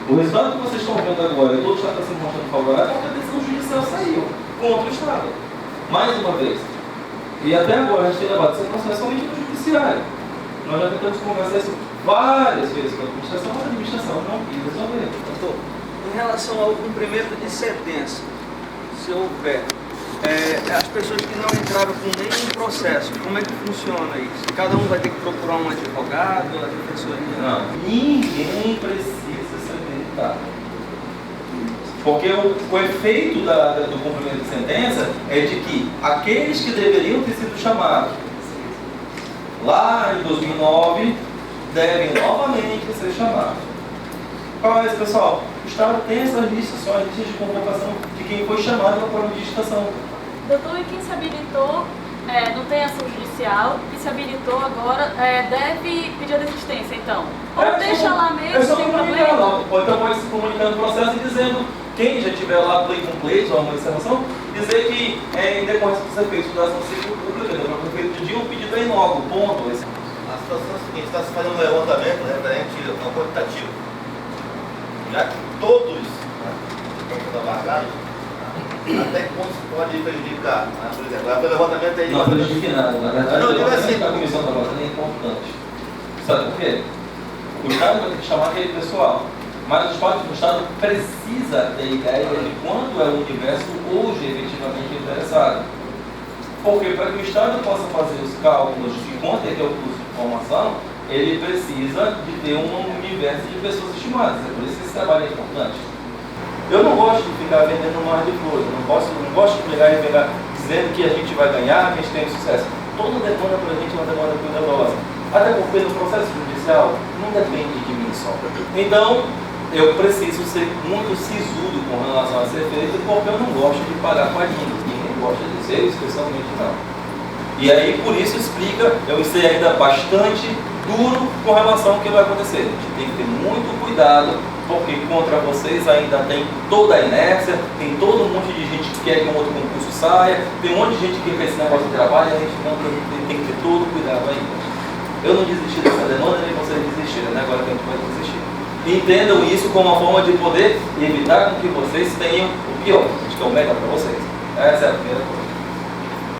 O resultado que vocês estão vendo agora, todo o Estado está se mostrando favorável, porque a decisão judicial saiu contra o Estado. Mais uma vez. E até agora a gente tem levado esse processo somente no judiciário. Nós já tentamos conversar isso várias vezes com a administração, mas a administração não quis resolver. Doutor, em relação ao cumprimento de sentença, se houver, as pessoas que não entraram com nenhum processo, como é que funciona isso? Cada um vai ter que procurar um advogado, a defensoria? Não, ninguém precisa ser habilitado. Porque o efeito do cumprimento de sentença é de que aqueles que deveriam ter sido chamados lá em 2009 devem novamente ser chamados. Qual é esse, pessoal? O Estado tem essas listas, são as listas de convocação de quem foi chamado para a prova de licitação. Doutor, e quem se habilitou, não tem ação judicial, e se habilitou agora, deve pedir a desistência, então? Ou deixa lá mesmo, só sem comunicar, problema? não. Ou então pode se comunicar no processo e dizendo, quem já tiver lá play com play, ou uma encerração, dizer que em decorrência dos efeitos da ação civil pública, do próprio efeito de dia, o pedido é inócuo, ponto. A situação é a seguinte, está se fazendo um levantamento referente ao quantitativo. Já que todos estão sendo abarcados, até que ponto se pode prejudicar? Por exemplo, o levantamento aí... Não prejudique nada, na verdade, Não, o levantamento assim, da comissão da vacina é importante. Sabe por quê? O Estado vai ter que chamar aquele pessoal, mas o Estado precisa ter ideia de quanto é o universo hoje efetivamente interessado. Porque para que o Estado possa fazer os cálculos de quanto é que é o custo de formação, ele precisa de ter um universo de pessoas estimadas. É por isso que esse trabalho é importante. Eu não gosto de ficar vendendo mar de flores, não gosto de pegar e pegar dizendo que a gente vai ganhar, que a gente tem sucesso. Toda demanda para a gente é uma demanda cuidadosa. Até porque no processo judicial não depende de mim só. Então, eu preciso ser muito sisudo com relação a ser feito, porque eu não gosto de pagar com a língua. Ninguém gosta disso, eu especialmente não. E aí, por isso explica, eu ser ainda bastante duro com relação ao que vai acontecer. A gente tem que ter muito cuidado, porque contra vocês ainda tem toda a inércia, tem todo um monte de gente que quer que um outro concurso saia, tem um monte de gente que quer esse negócio de trabalho, a gente tem que ter todo cuidado ainda. Eu não desisti dessa demanda, nem vocês desistiram, né? Agora que a gente vai desistir. Entendam isso como uma forma de poder evitar com que vocês tenham o pior, que é o melhor para vocês. Essa é a primeira coisa.